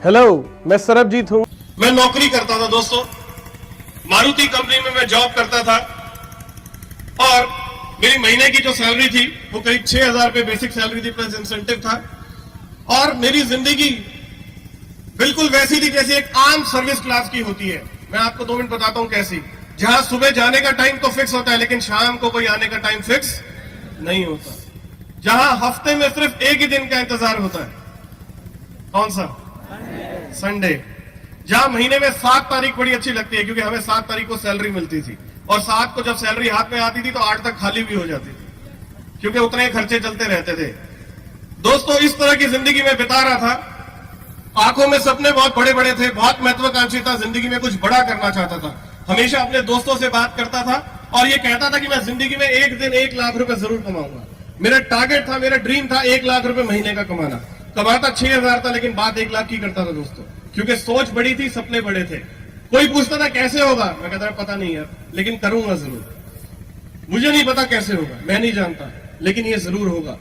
Hello, मैं सरबजीत हूँ। मैं नौकरी करता था दोस्तों, मारुति कंपनी में मैं जॉब करता था और मेरी महीने की जो सैलरी थी वो करीब 6,000 रुपये बेसिक सैलरी थी, प्लस इंसेंटिव था। और मेरी जिंदगी बिल्कुल वैसी थी जैसे एक आम सर्विस क्लास की होती है। मैं आपको 2 मिनट बताता हूं कैसी। जहां सुबह जाने का टाइम तो फिक्स होता है, लेकिन शाम को कोई आने का टाइम फिक्स नहीं होता। जहां हफ्ते में सिर्फ एक ही दिन का इंतजार होता है, कौन सा? संडे। जहां महीने में 7 तारीख बड़ी अच्छी लगती है, क्योंकि हमें 7 तारीख को सैलरी मिलती थी, और 7 को जब सैलरी हाथ में आती थी तो 8 तक खाली भी हो जाती थी, क्योंकि उतने ही खर्चे चलते रहते थे। दोस्तों, इस तरह की जिंदगी में बिता रहा था। आंखों में सपने बहुत बड़े बड़े थे, बहुत महत्वाकांक्षी था, जिंदगी में कुछ बड़ा करना चाहता था। हमेशा अपने दोस्तों से बात करता था और ये कहता था कि मैं जिंदगी में एक दिन 1 लाख रुपए जरूर कमाऊंगा। मेरा टारगेट था, मेरा ड्रीम था 1 लाख रुपए महीने का कमाना। कमाता 6,000 था, लेकिन बात 1 लाख की करता था दोस्तों, क्योंकि सोच बड़ी थी, सपने बड़े थे। कोई पूछता था कैसे होगा, मैं कहता पता नहीं यार, लेकिन करूंगा जरूर। मुझे नहीं पता कैसे होगा, मैं नहीं जानता, लेकिन ये जरूर होगा।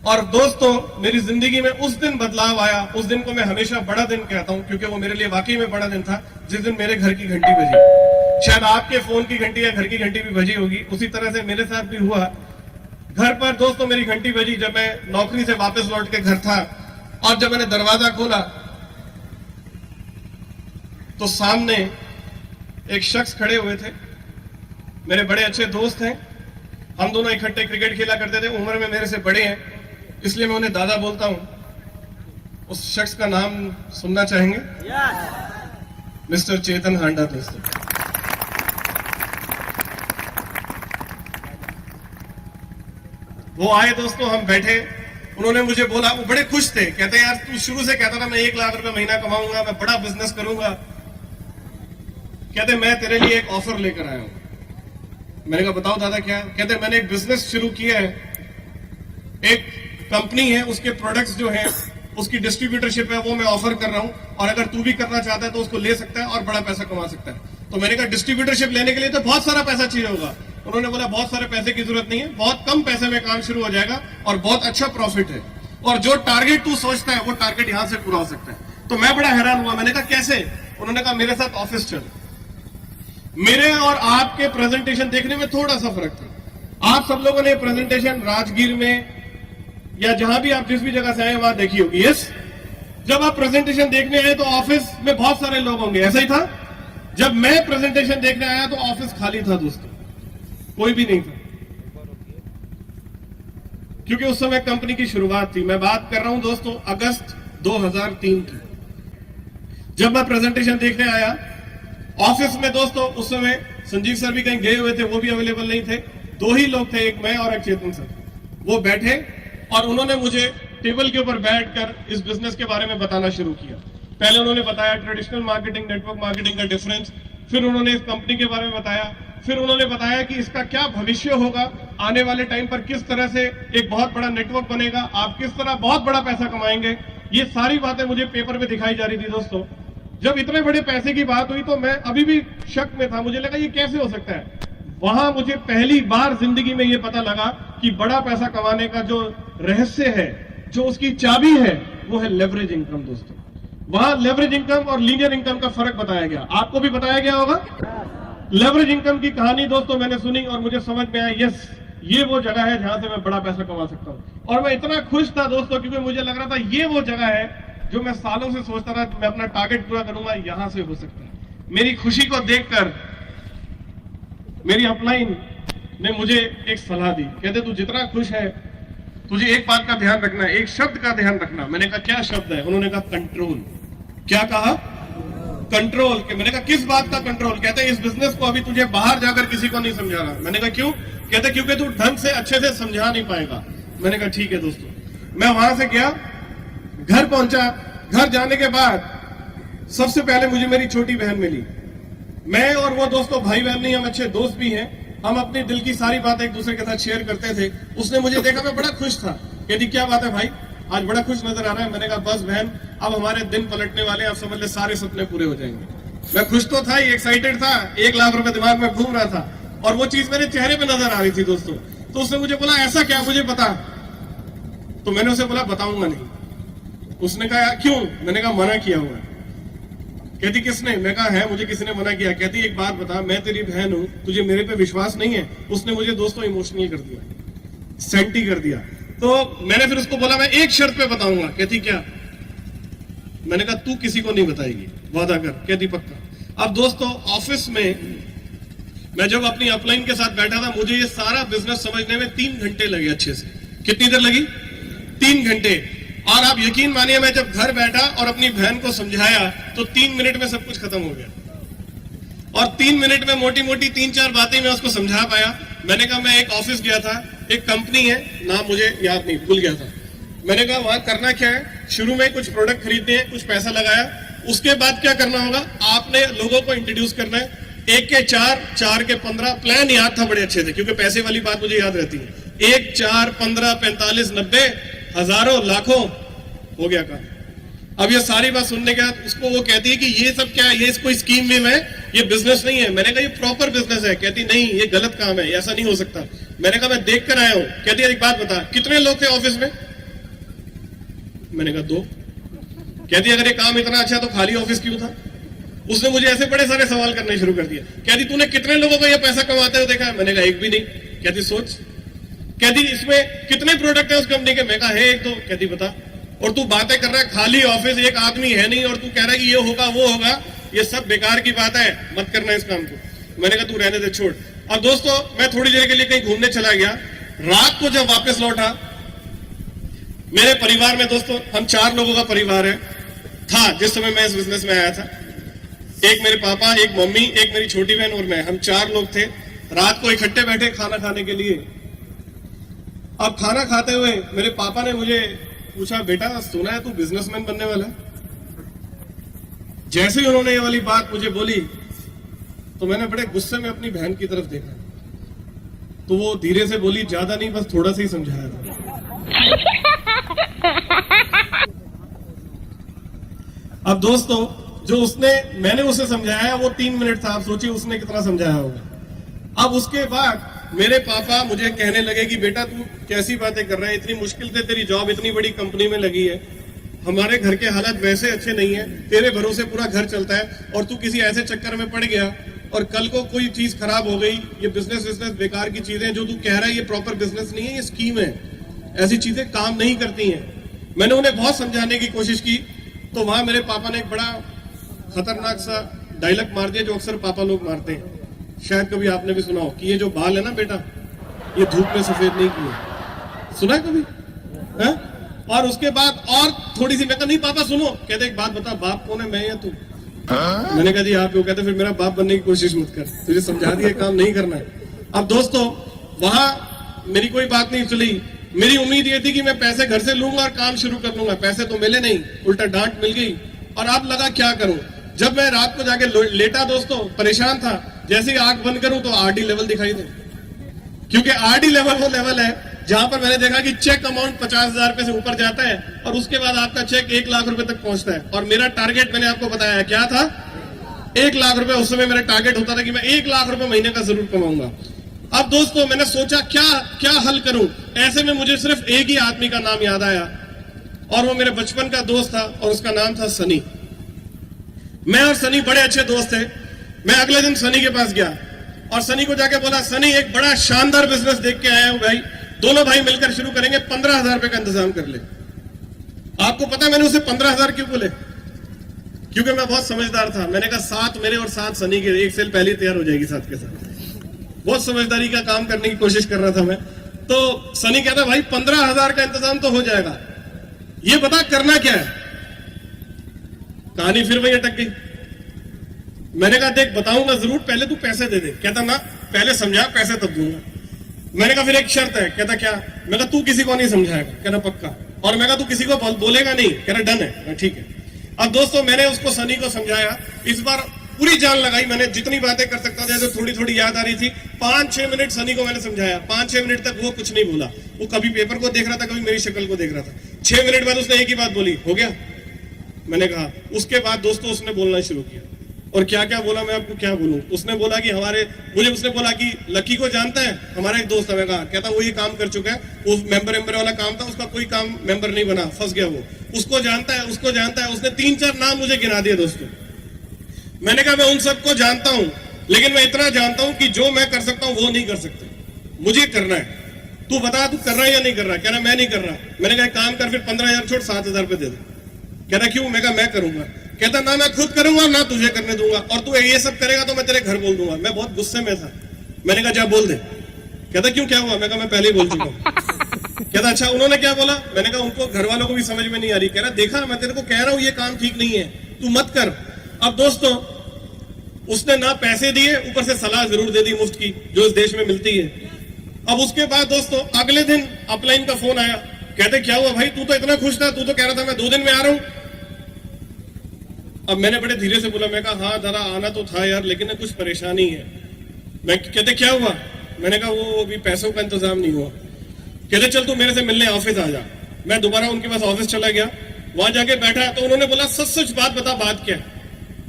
और दोस्तों, मेरी जिंदगी में उस दिन बदलाव आया। उस दिन को मैं हमेशा बड़ा दिन कहता हूं, क्योंकि वो मेरे लिए वाकई में बड़ा दिन था, जिस दिन मेरे घर की घंटी बजी। शायद आपके फोन की घंटी या घर की घंटी भी बजी होगी, उसी तरह से मेरे साथ भी हुआ। घर पर दोस्तों मेरी घंटी बजी जब मैं नौकरी से वापस लौट के घर था, और जब मैंने दरवाजा खोला तो सामने एक शख्स खड़े हुए थे। मेरे बड़े अच्छे दोस्त हैं, हम दोनों इकट्ठे क्रिकेट खेला करते थे, उम्र में मेरे से बड़े हैं, इसलिए मैं उन्हें दादा बोलता हूं। उस शख्स का नाम सुनना चाहेंगे? मिस्टर चेतन हांडा। दोस्तों, वो आए दोस्तों, हम बैठे, उन्होंने मुझे बोला, वो बड़े खुश थे, कहते यार तू शुरू से कहता था मैं 1 लाख रुपए महीना कमाऊंगा, मैं बड़ा बिजनेस करूंगा। कहते मैं तेरे लिए एक ऑफर लेकर आया हूं। मैंने कहा बताओ दादा क्या? कहते मैंने एक बिजनेस शुरू किया है, एक कंपनी है, उसके प्रोडक्ट्स जो हैं उसकी डिस्ट्रीब्यूटरशिप है, वो मैं ऑफर कर रहा हूं, और अगर तू भी करना चाहता है तो उसको ले सकता है और बड़ा पैसा कमा सकता है। तो मैंने कहा डिस्ट्रीब्यूटरशिप लेने के लिए तो बहुत सारा पैसा चाहिए होगा। उन्होंने बोला बहुत सारे पैसे की जरूरत नहीं है, बहुत कम पैसे में काम शुरू हो जाएगा और बहुत अच्छा प्रॉफिट है, और जो टारगेट तू सोचता है वो टारगेट यहां से पूरा हो सकता है। तो मैं बड़ा हैरान हुआ। मैंने कहा कैसे? उन्होंने कहा मेरे साथ ऑफिस चल। मेरे और आपके प्रेजेंटेशन देखने में थोड़ा सा फर्क था। आप सब लोगों ने प्रेजेंटेशन राजगीर में या जहां भी आप जिस भी जगह से आए वहां देखी होगी। यस, जब आप प्रेजेंटेशन देखने आए तो ऑफिस में बहुत सारे लोग होंगे, ऐसा ही था। जब मैं प्रेजेंटेशन देखने आया तो ऑफिस खाली था दोस्तों, कोई भी नहीं था, क्योंकि उस समय कंपनी की शुरुआत थी। मैं बात कर रहा हूं दोस्तों अगस्त 2003 की, जब मैं प्रेजेंटेशन देखने आया ऑफिस में। दोस्तों उस समय संजीव सर भी कहीं गए हुए थे, वो भी अवेलेबल नहीं थे। 2 ही लोग थे, एक मैं और एक चेतन सर। वो बैठे और उन्होंने मुझे टेबल के ऊपर बैठकर इस बिजनेस के बारे में बताना शुरू किया। पहले उन्होंने बताया ट्रेडिशनल मार्केटिंग, नेटवर्क मार्केटिंग का डिफरेंस, फिर उन्होंने इस कंपनी के बारे में बताया, फिर उन्होंने बताया कि इसका क्या भविष्य होगा, आने वाले टाइम पर किस तरह से एक बहुत बड़ा नेटवर्क बनेगा, आप किस तरह बहुत बड़ा पैसा कमाएंगे। ये सारी बातें मुझे पेपर में दिखाई जा रही थी दोस्तों। जब इतने बड़े पैसे की बात हुई तो मैं अभी भी शक में था, मुझे लगा ये कैसे हो सकता है। वहां मुझे पहली बार जिंदगी में ये पता लगा कि बड़ा पैसा कमाने का जो रहस्य है, जो उसकी चाबी है, वो है लेवरेज इनकम। दोस्तों, वहां लेवरेज इनकम और लीनियर इनकम का फर्क बताया गया। आपको भी बताया गया होगा। लेवरेज इनकम की कहानी दोस्तों मैंने सुनी और मुझे समझ में आया, यस ये वो जगह है जहां से मैं बड़ा पैसा कमा सकता हूं। और मैं इतना खुश था दोस्तों, क्योंकि मुझे लग रहा था ये वो जगह है जो मैं सालों से सोचता था, मैं अपना टारगेट पूरा करूंगा, यहां से हो सकता है। मेरी खुशी को देखकर मेरी अपलाइन ने मुझे एक सलाह दी। कहते तू जितना खुश है, तुझे एक बात का ध्यान रखना है, एक शब्द का ध्यान रखना। मैंने कहा क्या शब्द है? उन्होंने कहा कंट्रोल। क्या कहा? कंट्रोल। मैंने कहा किस बात का कंट्रोल? कहते इस बिजनेस को अभी तुझे बाहर जाकर किसी को नहीं समझाना। मैंने कहा क्यों? कहते क्योंकि तू ढंग से अच्छे से समझा नहीं पाएगा। मैंने कहा ठीक है दोस्तों। मैं वहां से गया, घर पहुंचा। घर जाने के बाद सबसे पहले मुझे मेरी छोटी बहन मिली। मैं और वो दोस्तों भाई बहन नहीं, हम अच्छे दोस्त भी हैं। हम अपने दिल की सारी बातें एक दूसरे के साथ शेयर करते थे। उसने मुझे देखा, मैं बड़ा खुश था। कहती क्या बात है भाई, आज बड़ा खुश नजर आ रहा है। मैंने कहा बस बहन, अब हमारे दिन पलटने वाले, अब समझ ले सारे सपने पूरे हो जाएंगे। मैं खुश तो था ही, एक्साइटेड था, 1 लाख रुपए दिमाग में घूम रहा था, और वो चीज मेरे चेहरे पे नजर आ रही थी दोस्तों। तो उसने मुझे बोला ऐसा क्या, मुझे बता। तो मैंने उसे बोला बताऊंगा नहीं। उसने कहा क्यों? मैंने कहा मना किया हुआ है। कहती किसने? मैं कहा है, मुझे किसी ने मना किया। कहती एक बात बता, मैं तेरी बहन हूं, तुझे मेरे पे विश्वास नहीं है? उसने मुझे दोस्तों इमोशनल कर दिया, सेंटी कर दिया। तो मैंने फिर उसको बोला मैं एक शर्त पे बताऊंगा। कहती क्या? मैंने कहा तू किसी को नहीं बताएगी, वादा कर। कहती पक्का। अब दोस्तों ऑफिस में मैं जब अपनी अपलाइन के साथ बैठा था, मुझे ये सारा बिजनेस समझने में 3 घंटे लगे अच्छे से। कितनी देर लगी? 3 घंटे। और आप यकीन मानिए, मैं जब घर बैठा और अपनी बहन को समझाया तो 3 मिनट में सब कुछ खत्म हो गया। और 3 मिनट में मोटी मोटी 3-4 बातें मैं उसको समझा पाया। मैंने कहा मैं एक ऑफिस गया था, एक कंपनी है, नाम मुझे याद नहीं, भूल गया था। मैंने कहा वहां करना क्या है? शुरू में कुछ प्रोडक्ट खरीदने हैं, कुछ पैसा लगाया। उसके बाद क्या करना होगा? आपने लोगों को इंट्रोड्यूस करना है। 1 के 4, 4 के 15। प्लान याद था बड़े अच्छे से, क्योंकि पैसे वाली बात मुझे याद रहती है। 1, 4, 15, 45, 90, हजारों, लाखों हो गया काम। अब ये सारी बात सुनने के बाद उसको वो कहती है कि ये सब क्या है? ये कोई स्कीम में है, ये बिजनेस नहीं है। मैंने कहा ये प्रॉपर बिजनेस है। कहती नहीं, ये गलत काम है, ऐसा नहीं हो सकता। मैंने कहा मैं देख कर आया हूं। कहती है एक बात बता, कितने लोग थे ऑफिस में? मैंने कहा 2। कहती अगर ये काम इतना अच्छा तो खाली ऑफिस क्यों था? उसने मुझे ऐसे बड़े सारे सवाल करने शुरू कर दिया। कहती तूने कितने लोगों को ये पैसा कमाते हुए देखा है? मैंने कहा एक भी नहीं। कहती सोच। कहती इसमें कितने प्रोडक्ट है उस कंपनी के? मैं कहा है 1-2। कहती बता। और तू बातें कर रहा है, खाली ऑफिस, एक आदमी है नहीं, और तू कह रहा है कि ये होगा वो होगा। ये सब बेकार की बात है, मत करना इस काम को। मैंने कहा तू रहने दे, छोड़। और दोस्तों मैं थोड़ी देर के लिए कहीं घूमने चला गया। रात को जब वापस लौटा, मेरे परिवार में दोस्तों हम 4 लोगों का परिवार है था जिस समय मैं इस बिजनेस में आया था। एक मेरे पापा, एक मम्मी, एक मेरी छोटी बहन और मैं, हम 4 लोग थे। रात को इकट्ठे बैठे खाना खाने के लिए। अब खाना खाते हुए मेरे पापा ने मुझे पूछा, बेटा सुना है तू बिजनेसमैन बनने वाला है? जैसे ही उन्होंने ये वाली बात मुझे बोली तो मैंने बड़े गुस्से में अपनी बहन की तरफ देखा। तो वो धीरे से बोली, ज्यादा नहीं, बस थोड़ा सा ही समझाया था। अब दोस्तों जो मैंने उसे समझाया वो 3 मिनट था। आप सोचिए उसने कितना समझाया होगा। अब उसके बाद मेरे पापा मुझे कहने लगे कि बेटा तू कैसी बातें कर रहा है, इतनी मुश्किल से तेरी जॉब इतनी बड़ी कंपनी में लगी है, हमारे घर के हालात वैसे अच्छे नहीं है, तेरे भरोसे पूरा घर चलता है, और तू किसी ऐसे चक्कर में पड़ गया और कल को कोई चीज खराब हो गई। ये बिजनेस बेकार की चीजें जो तू कह रहा है, ये प्रॉपर बिजनेस नहीं है, ये स्कीम है, ऐसी चीजें काम नहीं करती हैं। मैंने उन्हें बहुत समझाने की कोशिश की। तो वहां मेरे पापा ने एक बड़ा खतरनाक सा डायलॉग मार दिया जो अक्सर पापा लोग मारते हैं, शायद कभी आपने भी सुना हो, कि ये जो बाल है ना बेटा, ये धूप में सफेद नहीं किए। सुना है कभी? है? और उसके बाद और थोड़ी सी, मैं कहा नहीं पापा सुनो। कहते एक बात बता, बाप कौन है, मैं या तू? मैंने कहा जी आप। कहते फिर मेरा बाप बनने की कोशिश मत कर, तुझे समझा दिया काम नहीं करना है। अब दोस्तों वहां मेरी कोई बात नहीं चली। मेरी उम्मीद ये थी कि मैं पैसे घर से लूंगा और काम शुरू कर लूंगा। पैसे तो मिले नहीं, उल्टा डांट मिल गई। और अब लगा क्या करूं। जब मैं रात को जाके लेटा दोस्तों, परेशान था, जैसे ही आंख बंद करूं तो आरडी लेवल दिखाई दे। क्योंकि आरडी लेवल वो लेवल है जहां पर मैंने देखा कि चेक अमाउंट 50,000 रुपए से ऊपर जाता है और उसके बाद आपका चेक 1 लाख रुपए तक पहुंचता है। और मेरा टारगेट मैंने आपको बताया क्या था, 1 लाख रुपए। उस समय मेरा टारगेट होता था कि मैं 1 लाख रुपए महीने का जरूर कमाऊंगा। अब दोस्तों मैंने सोचा क्या हल करूं। ऐसे में मुझे सिर्फ एक ही आदमी का नाम याद आया और वो मेरे बचपन का दोस्त था और उसका नाम था सनी। मैं और सनी बड़े अच्छे दोस्त थे। मैं अगले दिन सनी के पास गया और सनी को जाके बोला, सनी एक बड़ा शानदार बिजनेस देख के आया हूं भाई, दोनों भाई मिलकर शुरू करेंगे, 15,000 रुपए का इंतजाम कर ले। आपको पता मैंने उसे 15,000 क्यों बोले? क्योंकि मैं बहुत समझदार था। मैंने कहा 7 मेरे और 7 सनी के, 1 सेल पहले तैयार हो जाएगी साथ के साथ। बहुत समझदारी का काम करने की कोशिश कर रहा था मैं। तो सनी कहता भाई 15,000 का इंतजाम तो हो जाएगा, ये बता करना क्या है। कहानी फिर वही अटक गई। मैंने कहा देख बताऊंगा जरूर, पहले तू पैसे दे दे। कहता ना पहले समझा, पैसे तब दूंगा। मैंने कहा फिर एक शर्त है। कहता क्या? मैं कहा तू किसी को नहीं समझाएगा। कहना पक्का। और मैं कहा तू किसी को बोलेगा नहीं। कहना डन है। ठीक है। अब दोस्तों मैंने उसको सनी को समझाया। इस बार पूरी जान लगाई मैंने, जितनी बातें कर सकता था, जो थोड़ी थोड़ी याद आ रही थी। 5-6 मिनट सनी को मैंने समझाया। 5-6 मिनट तक वो कुछ नहीं बोला। वो कभी पेपर को देख रहा था, कभी मेरी शक्ल को देख रहा था। 6 मिनट बाद उसने एक ही बात बोली, हो गया? मैंने कहा। उसके बाद दोस्तों उसने बोलना शुरू किया। और क्या क्या बोला, मैं आपको क्या बोलूं। उसने बोला कि उसने बोला कि लकी को जानता है, हमारा एक दोस्त है। कहा कहता वो ये काम कर चुका है, वो मेंबर वाला काम था, उसका कोई काम मेंबर नहीं बना, फंस गया वो। उसको जानता है, उसको जानता है। उसने 3-4 नाम मुझे गिना दिए दोस्तों। मैंने कहा मैं उन सबको जानता हूं, लेकिन मैं इतना जानता हूं कि जो मैं कर सकता हूं वो नहीं कर सकते, मुझे करना है। तू बता तू कर रहा है या नहीं कर रहा। कह रहा मैं नहीं कर रहा। मैंने कहा काम कर, फिर 15,000 छोड़ 7,000 रुपए दे दे। कह रहा क्यों। मैं कहा मैं करूंगा। कहता ना मैं खुद करूंगा ना तुझे करने दूंगा, और तू ये सब करेगा तो मैं तेरे घर बोल दूंगा। मैं बहुत गुस्से में था। मैंने कहा जा बोल दे। कहता क्यों क्या हुआ। मैं कहा मैं पहले ही बोल चुका हूं। कहता अच्छा उन्होंने क्या बोला। मैंने कहा उनको घर वालों को भी समझ में नहीं आ रही। कह रहा देखा मैं तेरे को कह रहा हूं ये काम ठीक नहीं है, तू मत कर। अब दोस्तों उसने ना पैसे दिए, ऊपर से सलाह जरूर दे दी मुफ्त की, जो इस देश में मिलती है। अब उसके बाद दोस्तों अगले दिन अपलाइन का फोन आया। कहते क्या हुआ भाई, तू तो इतना खुश था, तू तो कह रहा था मैं 2 दिन में आ रहा हूं। अब मैंने बड़े धीरे से बोला। मैं कहा हाँ जरा आना तो था यार, लेकिन कुछ परेशानी है। मैं कहते क्या हुआ। मैंने कहा वो अभी पैसों का इंतजाम नहीं हुआ। कहते चल तू मेरे से मिलने ऑफिस आ जा। मैं दोबारा उनके पास ऑफिस चला गया। वहां जाके बैठा तो उन्होंने बोला सच सच बात बता, बात क्या है।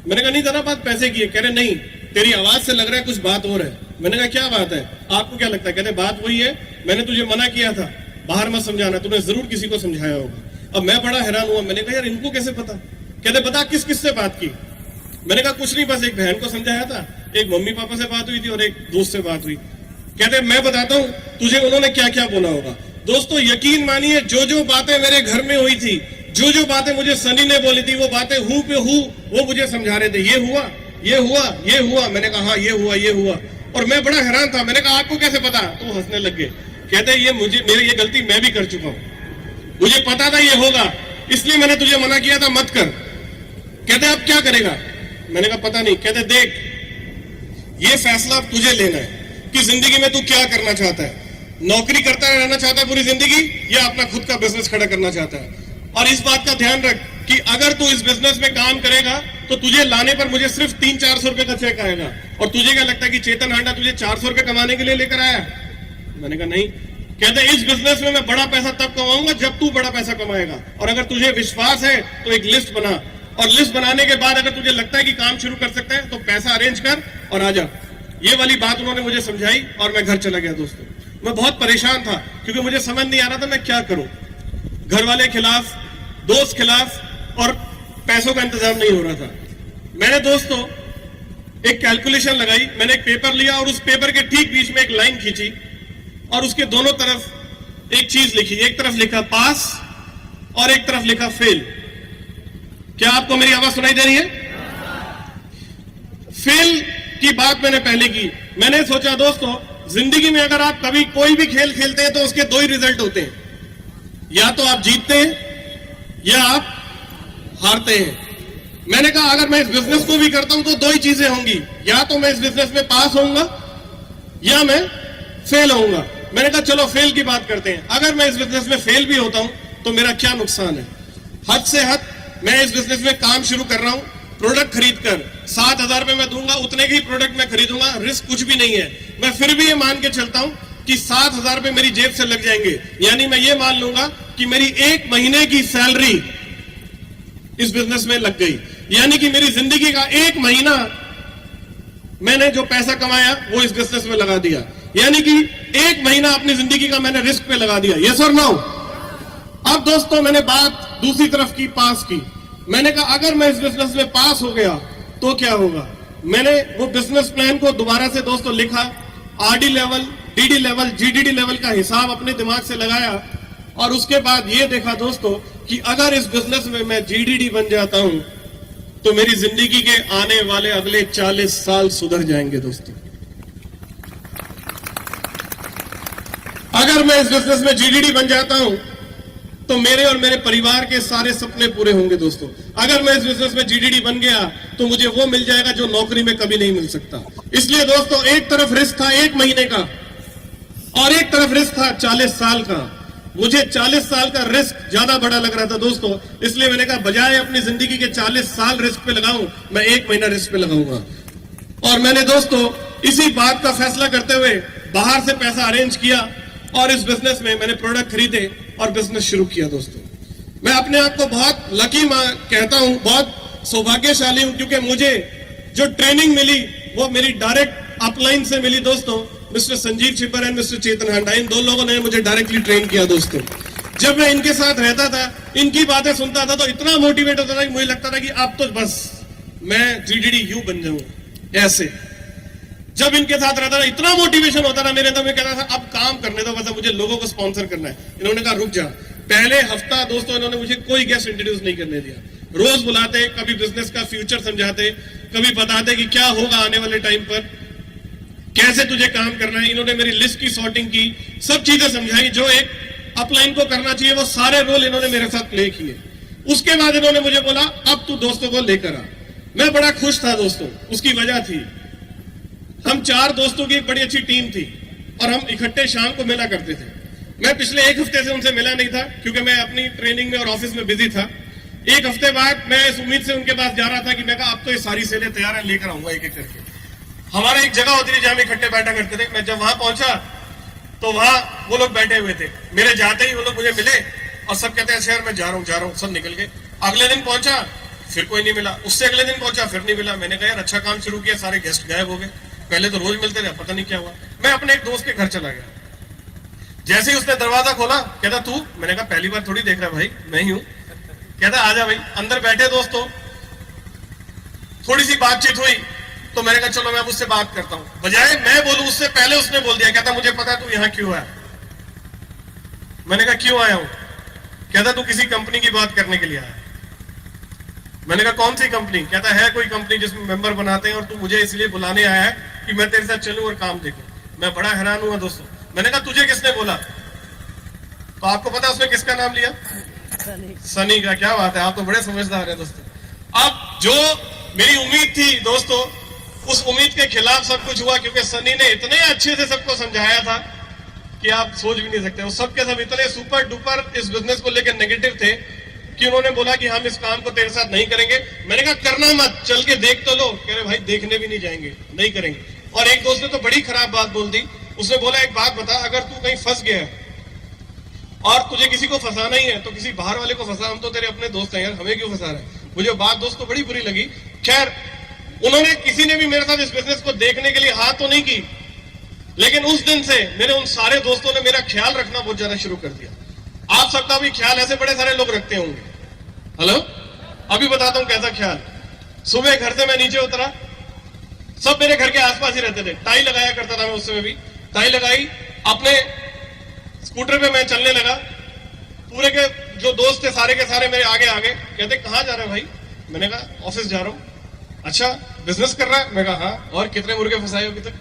मैंने कहा नहीं जरा बात पैसे की है। कह रहे नहीं तेरी आवाज से लग रहा है कुछ बात और है। मैंने कहा क्या बात है, आपको क्या लगता है। कहते बात वही है, मैंने तुझे मना किया था बाहर मत समझाना, तूने जरूर किसी को समझाया होगा। अब मैं बड़ा हैरान हुआ। मैंने कहा यार इनको कैसे पता। कहते बता किस किस से बात की। मैंने कहा कुछ नहीं, बस एक बहन को समझाया था, एक मम्मी पापा से बात हुई थी और एक दोस्त से बात हुई। कहते मैं बताता हूं तुझे उन्होंने क्या क्या बोला होगा। दोस्तों यकीन मानिए जो जो बातें मेरे घर में हुई थी, जो जो बातें मुझे सनी ने बोली थी, वो बातें हूं पे हूं वो मुझे समझा रहे थे। ये हुआ, ये हुआ, ये हुआ। मैंने कहा हाँ ये हुआ, ये हुआ। और मैं बड़ा हैरान था। मैंने कहा आपको कैसे पता। तो हंसने लग गए। कहते ये मेरी ये गलती मैं भी कर चुका हूं, मुझे पता था ये होगा, इसलिए मैंने तुझे मना किया था मत कर। कहते अब क्या करेगा। मैंने कहा पता नहीं। कहते देख ये फैसला अब तुझे लेना है कि जिंदगी में तू क्या करना चाहता है, नौकरी करता रहना चाहता है पूरी जिंदगी या अपना खुद का बिजनेस खड़ा करना चाहता है। और इस बात का ध्यान रख कि अगर तू इस बिजनेस में काम करेगा तो तुझे लाने पर मुझे सिर्फ 300-400 रुपए का चेक आएगा। और तुझे क्या लगता है कि चेतन हांडा तुझे 400 रुपए कमाने के लिए लेकर आया। मैंने कहा नहीं। कहते इस बिजनेस में मैं बड़ा पैसा तब कमाऊंगा जब तू बड़ा पैसा कमाएगा, और अगर तुझे विश्वास है तो एक लिस्ट बना, और लिस्ट बनाने के बाद अगर तुझे लगता है कि काम शुरू कर सकता है तो पैसा अरेंज कर और आ जा। ये वाली बात उन्होंने मुझे समझाई और मैं घर चला गया। दोस्तों मैं बहुत परेशान था क्योंकि मुझे समझ नहीं आ रहा था मैं क्या करूं। घर वाले खिलाफ, दोस्त खिलाफ, और पैसों का इंतजाम नहीं हो रहा था। मैंने दोस्तों एक कैलकुलेशन लगाई। मैंने एक पेपर लिया और उस पेपर के ठीक बीच में एक लाइन खींची और उसके दोनों तरफ एक चीज लिखी। एक तरफ लिखा पास और एक तरफ लिखा फेल। क्या आपको मेरी आवाज सुनाई दे रही है। फेल की बात मैंने पहले की। मैंने सोचा दोस्तों जिंदगी में अगर आप कभी कोई भी खेल खेलते हैं तो उसके 2 ही रिजल्ट होते हैं, या तो आप जीतते हैं या आप हारते हैं। मैंने कहा अगर मैं इस बिजनेस को भी करता हूं तो 2 ही चीजें होंगी, या तो मैं इस बिजनेस में पास होऊंगा या मैं फेल होऊंगा। मैंने कहा चलो फेल की बात करते हैं। अगर मैं इस बिजनेस में फेल भी होता हूं तो मेरा क्या नुकसान है। हद से हद मैं इस बिजनेस में काम शुरू कर रहा हूं, प्रोडक्ट खरीद कर 7,000 रुपए मैं दूंगा, उतने के ही प्रोडक्ट मैं खरीदूंगा, रिस्क कुछ भी नहीं है। मैं फिर भी ये मान के चलता हूं कि 7,000 रुपए मेरी जेब से लग जाएंगे, यानी मैं ये मान लूंगा कि मेरी 1 महीने की सैलरी इस बिजनेस में लग गई, यानी कि मेरी जिंदगी का 1 महीना मैंने जो पैसा कमाया वो इस बिजनेस में लगा दिया, यानी कि 1 महीना अपनी जिंदगी का मैंने रिस्क पे लगा दिया। यस और नो। अब दोस्तों मैंने बात दूसरी तरफ की, पास की। मैंने कहा अगर मैं इस बिजनेस में पास हो गया तो क्या होगा। मैंने वो बिजनेस प्लान को दोबारा से दोस्तों लिखा, RD level, DD level, GDD level का हिसाब अपने दिमाग से लगाया, और उसके बाद ये देखा दोस्तों कि अगर इस बिजनेस में मैं जीडीडी बन जाता हूं तो मेरी जिंदगी के आने वाले अगले 40 साल सुधर जाएंगे। दोस्तों अगर मैं इस बिजनेस में जीडीडी बन जाता हूं तो मेरे और मेरे परिवार के सारे सपने पूरे होंगे। दोस्तों अगर मैं इस बिजनेस में जीडीडी बन गया तो मुझे वो मिल जाएगा जो नौकरी में कभी नहीं मिल सकता। इसलिए दोस्तों एक तरफ रिस्क था 1 महीने का और एक तरफ रिस्क था 40 साल का। मुझे 40 साल का रिस्क ज्यादा बड़ा लग रहा था दोस्तों, इसलिए मैंने कहा बजाय अपनी जिंदगी के 40 साल रिस्क पे लगाऊं, मैं 1 महीना रिस्क पे लगाऊंगा। और मैंने दोस्तों इसी बात का फैसला करते हुए बाहर से पैसा अरेंज किया और इस बिजनेस में मैंने प्रोडक्ट खरीदे और बिजनेस शुरू किया। दोस्तों मैं अपने आप को बहुत लकी कहता हूं, बहुत सौभाग्यशाली हूं, क्योंकि मुझे जो ट्रेनिंग मिली वो मेरी डायरेक्ट अपलाइन से मिली दोस्तों। मिस्टर संजीव छिपर एंड मिस्टर चेतन हांडा, इन दो लोगों ने मुझे डायरेक्टली ट्रेन किया दोस्तों। जब मैं इनके साथ रहता था, इनकी बातें सुनता था, तो इतना मोटिवेट होता था कि मुझे लगता था कि अब तो बस मैं GDDU बन जाऊं ऐसे। जब इनके साथ रहता था इतना मोटिवेशन होता था मेरे अंदर, मैं कहता था अब काम करने दो, बस मुझे लोगों को स्पॉन्सर करना है। इन्होंने कहा रुक जा। पहले हफ्ता दोस्तों इन्होंने मुझे कोई गेस्ट इंट्रोड्यूस नहीं करने दिया। रोज बुलाते, कभी बिजनेस का फ्यूचर समझाते, कभी बताते कि क्या होगा आने वाले टाइम पर, कैसे तुझे काम करना है। इन्होंने मेरी लिस्ट की सॉर्टिंग की, सब चीजें समझाई जो एक अपलाइन को करना चाहिए, वो सारे रोल इन्होंने मेरे साथ प्ले किए। उसके बाद इन्होंने मुझे बोला अब तू दोस्तों को लेकर आ। मैं बड़ा खुश था दोस्तों। उसकी वजह थी, हम 4 दोस्तों की एक बड़ी अच्छी टीम थी और हम इकट्ठे शाम को मिला करते थे। मैं पिछले 1 हफ्ते से उनसे मिला नहीं था क्योंकि मैं अपनी ट्रेनिंग में और ऑफिस में बिजी था। 1 हफ्ते बाद मैं इस उम्मीद से उनके पास जा रहा था कि मैं कहा अब तो ये सारी सेलें तैयार है, लेकर आऊंगा एक एक करके। हमारा एक जगह होती थी जहां हम इकट्ठे बैठा करते थे। मैं जब वहां पहुंचा तो वहां वो लोग बैठे हुए थे। मेरे जाते ही वो लोग मुझे मिले और सब कहते हैं शहर में जा रहा हूं, सब निकल गए। अगले दिन पहुंचा, फिर कोई नहीं मिला। उससे अगले दिन पहुंचा, फिर नहीं मिला। मैंने कहा यार अच्छा काम शुरू किया, सारे गेस्ट गायब हो गए। पहले तो रोज मिलते रहे, पता नहीं क्या हुआ। मैं अपने एक दोस्त के घर चला गया। जैसे ही उसने दरवाजा खोला, कहता तू? मैंने कहा पहली बार थोड़ी देख रहा भाई, मैं ही हूं। कहता आजा भाई। अंदर बैठे दोस्तों, थोड़ी सी बातचीत हुई तो मैंने कहा चलो मैं अब उससे बात करता हूं। बजाय मैं बोलूं उससे पहले उसने बोल दिया, कहता मुझे पता है तू यहां क्यों आया। मैंने कहा क्यों आया हूं? कहता तू किसी कंपनी की बात करने के लिए आया। मैंने कहा कौन सी कंपनी? कहता है कोई कंपनी जिसमें मेंबर बनाते हैं और तू मुझे इसलिए बुलाने आया है कि मैं तेरे साथ चलूं और काम देखूं। मैं बड़ा हैरान हुआ दोस्तों। मैंने कहा तुझे किसने बोला? तो आपको पता उसने किसका नाम लिया? सनी का। क्या बात है, आप तो बड़े समझदार हैं दोस्तों। अब जो मेरी उम्मीद थी दोस्तों, उस उम्मीद के खिलाफ सब कुछ हुआ, क्योंकि सनी ने इतने अच्छे से सबको समझाया था कि आप सोच भी नहीं सकते। वो सबके सब इतने सुपर डुपर इस बिजनेस को लेकर नेगेटिव थे कि उन्होंने बोला कि हम इस काम को तेरे साथ नहीं करेंगे। मैंने कहा करना मत, चल के देख तो लो। कह रहे भाई देखने भी नहीं जाएंगे, नहीं करेंगे। और एक दोस्त ने तो बड़ी खराब बात बोल दी। उसने बोला एक बात बता, अगर तू कहीं फंस गया और तुझे किसी को फंसाना ही है तो किसी बाहर वाले को फंसा, हम तो तेरे अपने दोस्त हैं यार, हमें क्यों फंसा रहा है। मुझे बात दोस्तों बड़ी बुरी लगी। खैर उन्होंने, किसी ने भी मेरे साथ इस बिजनेस को देखने के लिए हाथ तो नहीं की, लेकिन उस दिन से मेरे उन सारे दोस्तों ने मेरा ख्याल रखना बहुत ज्यादा शुरू कर दिया। आप सबका भी ख्याल ऐसे बड़े सारे लोग रखते होंगे। हेलो, अभी बताता हूं कैसा ख्याल। सुबह घर से मैं नीचे उतरा, सब मेरे घर के आसपास ही रहते थे। टाई लगाया करता था मैं उस समय भी। टाई लगाई, अपने स्कूटर पे मैं चलने लगा। पूरे के जो दोस्त थे सारे के सारे मेरे आगे आगे। कहते कहां जा रहे हो भाई? मैंने कहा ऑफिस जा रहा हूं। अच्छा बिजनेस कर रहा है? मैं कहा हाँ। और कितने मुर्गे फंसाए अभी तक?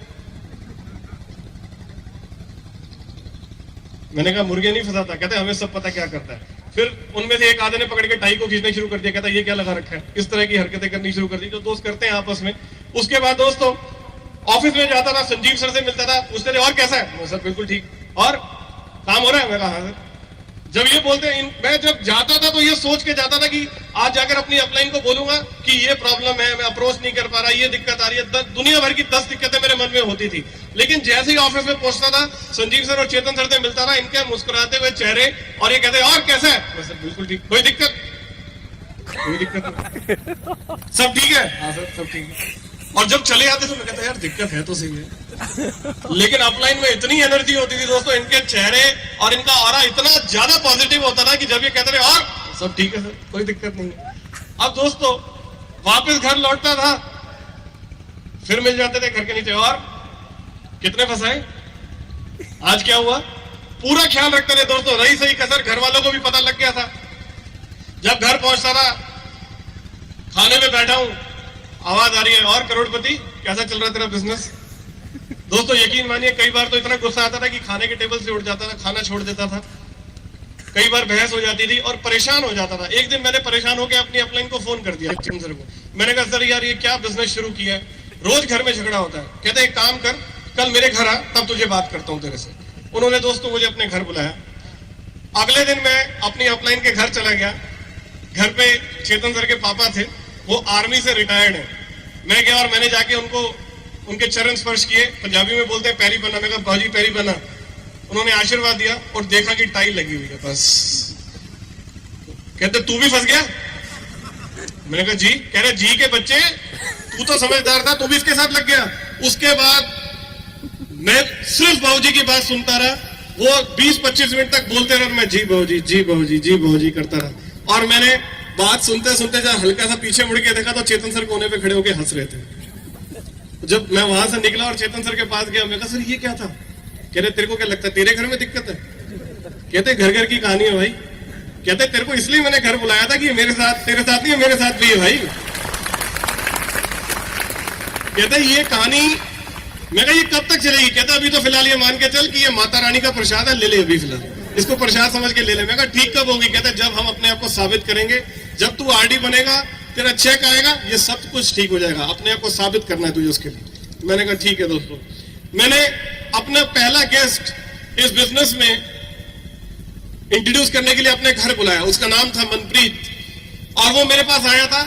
मैंने कहा मुर्गे नहीं फंसाता। कहते हमें सब पता क्या करता है। फिर उनमें से एक आधे ने पकड़ के टाई को खींचना शुरू कर दिया। कहता ये क्या लगा रखा है? इस तरह की हरकतें करनी शुरू कर दी जो दोस्त करते हैं आपस में। उसके बाद दोस्तों ऑफिस में जाता था, संजीव सर से मिलता था, पूछते थे और कैसा है? सर बिल्कुल ठीक। और काम हो रहा है? मैं कहा हाँ सर। जब ये बोलते हैं, मैं जब जाता था तो ये सोच के जाता था कि आज जाकर अपनी अपलाइन को बोलूंगा कि ये प्रॉब्लम है, मैं अप्रोच नहीं कर पा रहा, ये दिक्कत आ रही है। दुनिया भर की 10 दिक्कतें मेरे मन में होती थी। लेकिन जैसे ही ऑफिस में पहुंचता था, संजीव सर और चेतन सर से मिलता था, इनके मुस्कुराते हुए चेहरे, और ये कहते और कैसा है? मैं सर बिल्कुल ठीक। कोई दिक्कत? कोई दिक्कत नहीं। सब ठीक है? हाँ सर सब ठीक है। और जब चले आते तो मैं कहता यार दिक्कत है तो सही है। लेकिन अपलाइन में इतनी एनर्जी होती थी दोस्तों, इनके चेहरे और इनका ऑरा इतना ज्यादा पॉजिटिव होता था कि जब ये कहते रहे और सब ठीक है सर, कोई दिक्कत नहीं है। अब दोस्तों वापस घर लौटता था, फिर मिल जाते थे घर के नीचे, और कितने फंसाए, आज क्या हुआ, पूरा ख्याल रखते थे दोस्तों। रही सही कसर घर वालों को भी पता लग गया था। जब घर पहुंचता था, खाने में बैठा हूं, आवाज आ रही है और करोड़पति कैसा चल रहा है तेरा बिजनेस? दोस्तों यकीन मानिए कई बार तो इतना गुस्सा आता था कि खाने के टेबल से उठ जाता था, खाना छोड़ देता था। कई बार बहस हो जाती थी और परेशान हो जाता था। एक दिन मैंने परेशान होकर अपनी अपलाइन को फोन कर दिया सर को। मैंने कहा सर यार ये क्या बिजनेस शुरू किया है, रोज घर में झगड़ा होता है। कहते एक काम कर, कल मेरे घर आ, तब तुझे बात करता हूं तेरे से। उन्होंने दोस्तों मुझे अपने घर बुलाया। अगले दिन मैं अपनी अपलाइन के घर चला गया। घर पे चेतन सर के पापा थे, वो आर्मी से रिटायर्ड है। मैं गया और मैंने जाके उनको उनके चरण स्पर्श किए। पंजाबी में बोलते हैं पैरी बना। मैं कहा बाजी पैरी बना। उन्होंने आशीर्वाद दिया और देखा कि टाई लगी हुई है बस। कहते तू भी फंस गया? मैंने कहा जी। कह रहे जी के बच्चे तू तो समझदार था, तू भी इसके साथ लग गया। उसके बाद मैं सिर्फ बाबूजी की बात सुनता रहा। वो 20-25 मिनट तक बोलते रहे, मैं जी बाबूजी, जी बाबूजी, जी बाबूजी करता रहा। और मैंने बात सुनते सुनते जब हल्का सा पीछे मुड़ के देखा तो चेतन सर कोने पे खड़े होकर हंस रहे थे। जब मैं वहां से निकला और चेतन सर के पास गया, मैं कहा सर ये क्या था? कह रहे तेरे को क्या लगता है तेरे घर में दिक्कत है? कहते घर घर की कहानी है भाई। कहते तेरे को इसलिए मैंने घर बुलाया था कि मेरे साथ, तेरे साथ नहीं है, मेरे साथ भी है भाई। कहते ये कहानी, मैं कहा ये कब तक चलेगी? कहता अभी तो फिलहाल ये मान के चल कि ये माता रानी का प्रसाद है, ले ले अभी फिलहाल इसको प्रसाद समझ के ले ले। मैं कहा ठीक कब होगी? कहता जब हम अपने आप को साबित करेंगे, जब तू आरडी बनेगा, तेरा चेक आएगा, ये सब कुछ ठीक हो जाएगा। अपने आप को साबित करना है तुझे उसके लिए। मैंने कहा ठीक है दोस्तों। मैंने अपना पहला गेस्ट इस बिजनेस में इंट्रोड्यूस करने के लिए अपने घर बुलाया। उसका नाम था मनप्रीत और वो मेरे पास आया था।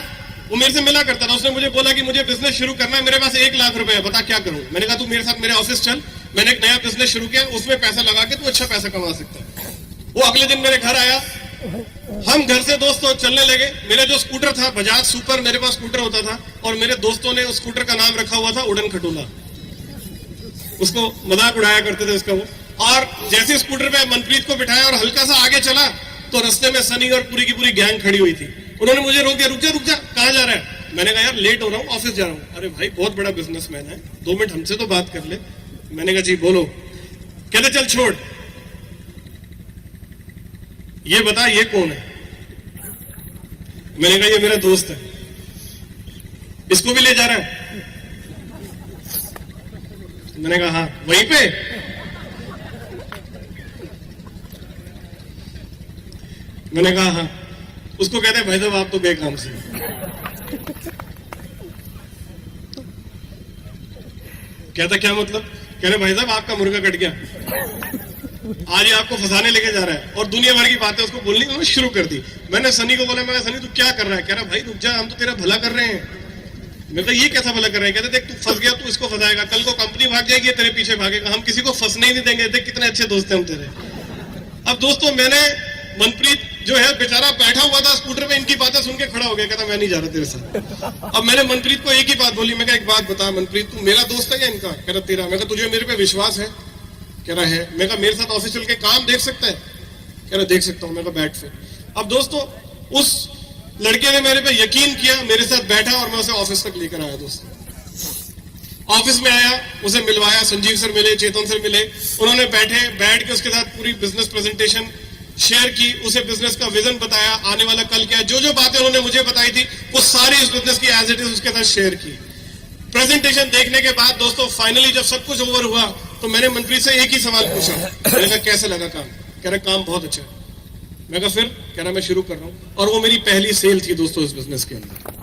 वो मेरे से मिला करता था। उसने मुझे बोला कि मुझे बिजनेस शुरू करना है, मेरे पास 1 लाख रुपए है, बता क्या करूं? मैंने कहा तू मेरे साथ मेरे ऑफिस चल, मैंने एक नया बिजनेस शुरू किया, उसमें पैसा लगा के तू अच्छा पैसा कमा सकता है। वो अगले दिन मेरे घर आया, हम घर से दोस्तों चलने लगे। मेरा जो स्कूटर था बजाज सुपर, मेरे पास स्कूटर होता था और मेरे दोस्तों ने उस स्कूटर का नाम रखा हुआ था उड़न खटोला। उसको मजाक उड़ाया करते थे उसका वो। और जैसे स्कूटर पे मनप्रीत को बिठाया और हल्का सा आगे चला तो रास्ते में सनी और पूरी की पूरी गैंग खड़ी हुई थी। उन्होंने मुझे रोक दिया, रुक जा रुक जा, कहां जा रहा है? मैंने कहा यार लेट हो रहा हूँ, ऑफिस जा रहा हूँ। अरे भाई बहुत बड़ा बिजनेसमैन है, 2 मिनट हमसे तो बात कर ले। मैंने कहा जी बोलो। कहते चल छोड़, ये बता ये कौन है? मैंने कहा ये मेरा दोस्त है। इसको भी ले जा रहा है? मैंने कहा हाँ। वहीं पे? मैंने कहा हाँ। उसको कहते हैं भाई साहब आप तो बेकाम से। कहता क्या मतलब? कह रहे भाई साहब आपका मुर्गा कट गया, आज ये आपको फंसाने लेके जा रहा है। और दुनिया भर की बातें उसको बोलनी उन्होंने शुरू कर दी। मैंने सनी को बोला, मैं सनी तू क्या कर रहा है? कह रहा भाई रुक जा, हम तो तेरा भला कर रहे हैं। मैं कहा ये कैसा भला कर रहे हैं? कहते देख तू फंस गया, तू इसको फंसाएगा, कल को कंपनी भाग जाएगी, तेरे पीछे भागेगा, हम किसी को फंसने ही नहीं देंगे। देख कितने अच्छे दोस्त हैं हम तेरे। अब दोस्तों मैंने मनप्रीत जो है बेचारा बैठा हुआ था स्कूटर पे, इनकी बातें सुन के खड़ा हो गया, कहता मैं नहीं जा रहा तेरे साथ। अब मैंने मनप्रीत को एक ही बात बोली, मैं कहा एक बात बता मनप्रीत, तू मेरा दोस्त है या इनका? कह रहा तेरा। मैं कहा तुझे मेरे पे विश्वास है? कह रहा है। मैं कहा मेरे साथ ऑफिस चल के काम देख सकता है? कह रहा देख सकता हूं। मैं कहा बैठ फिर। अब दोस्तों उस लड़के ने मेरे पे यकीन किया, मेरे साथ बैठा और मैं उसे ऑफिस तक लेकर आया। दोस्तों ऑफिस में आया, उसे मिलवाया, संजीव सर मिले, चेतन सर मिले, उन्होंने बैठ के उसके साथ पूरी बिजनेस प्रेजेंटेशन शेयर की, उसे बिजनेस का विजन बताया, आने वाला कल क्या है, जो जो बातें उन्होंने मुझे बताई थी वो सारी इस बिजनेस की एज इट इज उसके साथ शेयर की। प्रेजेंटेशन देखने के बाद दोस्तों फाइनली जब सब कुछ ओवर हुआ तो मैंने मनप्रीत से एक ही सवाल पूछा। मैंने कहा कैसे लगा काम? कह रहा काम बहुत अच्छा है। मैं कहा फिर? कह रहा मैं शुरू कर रहा हूं। और वो मेरी पहली सेल थी दोस्तों इस बिजनेस के अंदर।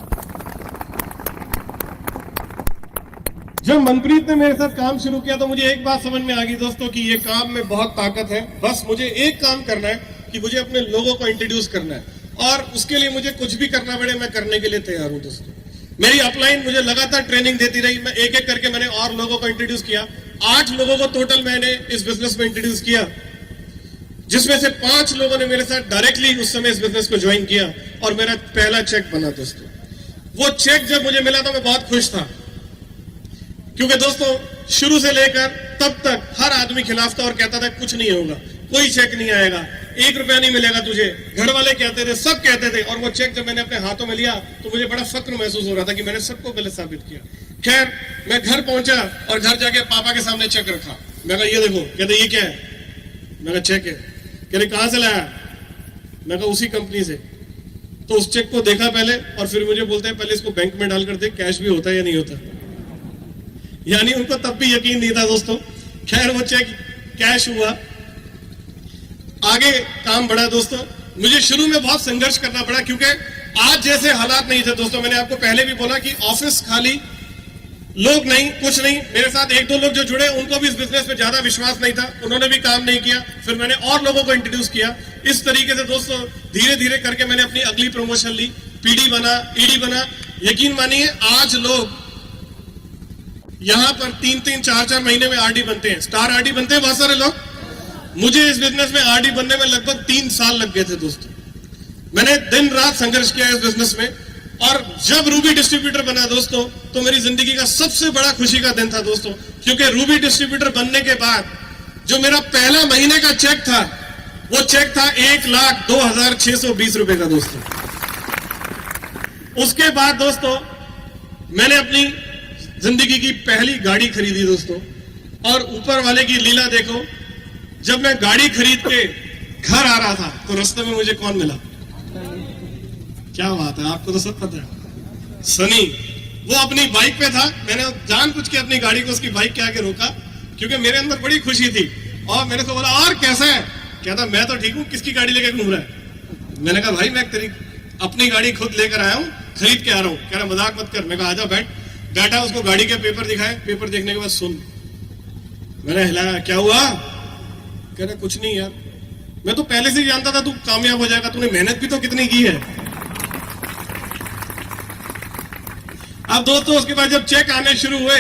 जब मनप्रीत ने मेरे साथ काम शुरू किया तो मुझे एक बात समझ में आ गई दोस्तों कि ये काम में बहुत ताकत है। बस मुझे एक काम करना है कि मुझे अपने लोगों को इंट्रोड्यूस करना है और उसके लिए मुझे कुछ भी करना पड़े मैं करने के लिए तैयार हूं। दोस्तों मेरी अपलाइन मुझे लगातार ट्रेनिंग देती रही, मैं एक एक करके मैंने और लोगों को इंट्रोड्यूस किया। 8 लोगों को टोटल मैंने इस बिजनेस में इंट्रोड्यूस किया, जिसमें से 5 लोगों ने मेरे साथ डायरेक्टली उस समय इस बिजनेस को ज्वाइन किया और मेरा पहला चेक बना। दोस्तों वो चेक जब मुझे मिला तो मैं बहुत खुश था, क्योंकि दोस्तों शुरू से लेकर तब तक हर आदमी खिलाफ था और कहता था कुछ नहीं होगा, कोई चेक नहीं आएगा, 1 रुपया नहीं मिलेगा तुझे। घर वाले कहते थे, सब कहते थे। और वो चेक जब मैंने अपने हाथों में लिया तो मुझे बड़ा फक्र महसूस हो रहा था कि मैंने सबको गलत साबित किया। खैर मैं घर पहुंचा और घर जाके पापा के सामने चेक रखा। मैं कहा ये देखो। कहते ये क्या है? मैं कहा चेक है। कह रहे कहां से लाया? मैं कहा उसी कंपनी से। तो उस चेक को देखा पहले और फिर मुझे बोलते हैं पहले इसको बैंक में डालकर देख कैश भी होता है या नहीं होता। यानी उनको तब भी यकीन नहीं था दोस्तों। खैर वो चेक कैश हुआ, आगे काम बढ़ा। दोस्तों मुझे शुरू में बहुत संघर्ष करना पड़ा क्योंकि आज जैसे हालात नहीं थे। दोस्तों मैंने आपको पहले भी बोला कि ऑफिस खाली, लोग नहीं, कुछ नहीं। मेरे साथ 1-2 लोग जो जुड़े उनको भी इस बिजनेस में ज्यादा विश्वास नहीं था, उन्होंने भी काम नहीं किया। फिर मैंने और लोगों को इंट्रोड्यूस किया। इस तरीके से दोस्तों धीरे धीरे करके मैंने अपनी अगली प्रमोशन ली, पीडी बना, ईडी बना। यकीन मानिए आज लोग यहां पर 3-3, 4-4 महीने में आरडी बनते हैं, स्टार आरडी बनते हैं बहुत सारे लोग। मुझे इस बिजनेस में आरडी बनने में लगभग 3 साल लग गए थे। दोस्तों मैंने दिन रात संघर्ष किया इस बिजनेस में और जब रूबी डिस्ट्रीब्यूटर बना दोस्तों, तो मेरी जिंदगी का सबसे बड़ा खुशी का दिन था दोस्तों, क्योंकि रूबी डिस्ट्रीब्यूटर बनने के बाद जो मेरा पहला महीने का चेक था, वो चेक था 1,02,620 रुपए का दोस्तों। उसके बाद दोस्तों मैंने अपनी जिंदगी की पहली गाड़ी खरीदी दोस्तों, और ऊपर वाले की लीला देखो, जब मैं गाड़ी खरीद के घर आ रहा था तो रास्ते में मुझे कौन मिला? क्या बात है, आपको तो सब पता है, सनी। वो अपनी बाइक पे था, मैंने जानबूझ के अपनी गाड़ी को उसकी बाइक के आगे रोका, क्योंकि मेरे अंदर बड़ी खुशी थी। और मैंने तो बोला, और कैसा है? कहता मैं तो ठीक हूँ, किसकी गाड़ी लेके घूम रहा है? मैंने कहा भाई मैं तेरी अपनी गाड़ी खुद लेकर आया हूँ, खरीद के आ रहा हूँ। कह रहा मजाक मत कर। मैं कहा आजा बैठ। बैठा, उसको गाड़ी के पेपर दिखाए, पेपर देखने के बाद सुन। मैंने हिलाया, क्या हुआ? कह रहा कुछ नहीं यार, मैं तो पहले से ही जानता था तू कामयाब हो जाएगा, तूने मेहनत भी तो कितनी की है। अब दोस्तों उसके बाद जब चेक आने शुरू हुए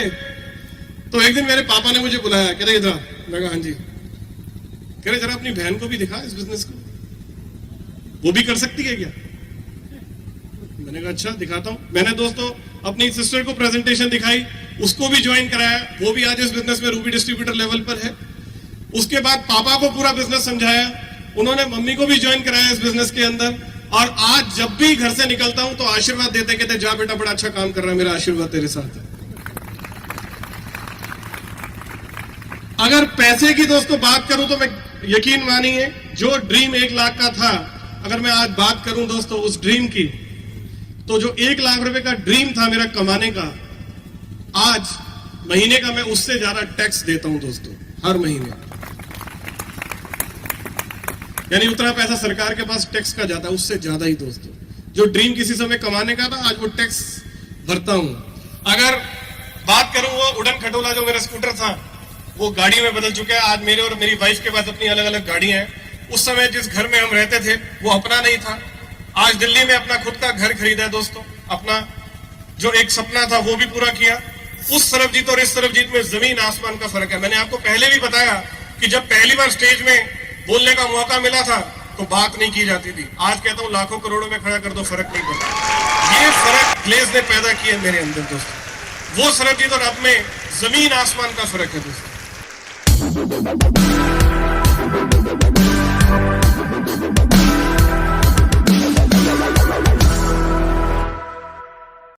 तो एक दिन मेरे पापा ने मुझे बुलाया, कह रहे इधर। मैं कहा हाँ जी। कह रहे जरा अपनी बहन को भी दिखा इस बिजनेस को, वो भी कर सकती है क्या? मैंने कहा अच्छा दिखाता हूं। मैंने दोस्तों अपनी सिस्टर को प्रेजेंटेशन दिखाई, उसको भी ज्वाइन कराया, वो भी आज इस बिजनेस में रूबी डिस्ट्रीब्यूटर लेवल पर है। उसके बाद पापा को पूरा बिजनेस समझाया, उन्होंने मम्मी को भी ज्वाइन कराया इस बिजनेस के अंदर। और आज जब भी घर से निकलता हूं तो आशीर्वाद देते, कहते जा बेटा बड़ा अच्छा काम कर रहा है, मेरा आशीर्वाद तेरे साथ है। अगर पैसे की दोस्तों बात करूं तो मैं यकीन मानिए, जो ड्रीम 1 लाख का था, अगर मैं आज बात करूं दोस्तों उस ड्रीम की, तो जो 1 लाख रुपए का ड्रीम था मेरा कमाने का, आज महीने का मैं उससे ज्यादा टैक्स देता हूं दोस्तों, हर महीने। यानी उतना पैसा सरकार के पास टैक्स का जाता है, उससे ज्यादा ही दोस्तों। जो ड्रीम किसी समय कमाने का था, आज वो टैक्स भरता हूं। अगर बात करूं वो उड़न खटोला जो मेरा स्कूटर था, वो गाड़ी में बदल चुका है। आज मेरे और मेरी वाइफ के पास अपनी अलग अलग गाड़ियां हैं। उस समय जिस घर में हम रहते थे वो अपना नहीं था। आज दिल्ली में अपना खुद का घर खरीदा है दोस्तों। अपना जो एक सपना था वो भी पूरा किया। उस सरबजीत और इस सरबजीत में जमीन आसमान का फर्क है। मैंने आपको पहले भी बताया कि जब पहली बार स्टेज में बोलने का मौका मिला था तो बात नहीं की जाती थी। आज कहता हूं लाखों करोड़ों में खड़ा कर दो, फर्क नहीं पड़ता। ये फर्क ग्लेज ने पैदा किया मेरे अंदर दोस्तों। वो सरबजीत और अब में जमीन आसमान का फर्क है दोस्तों।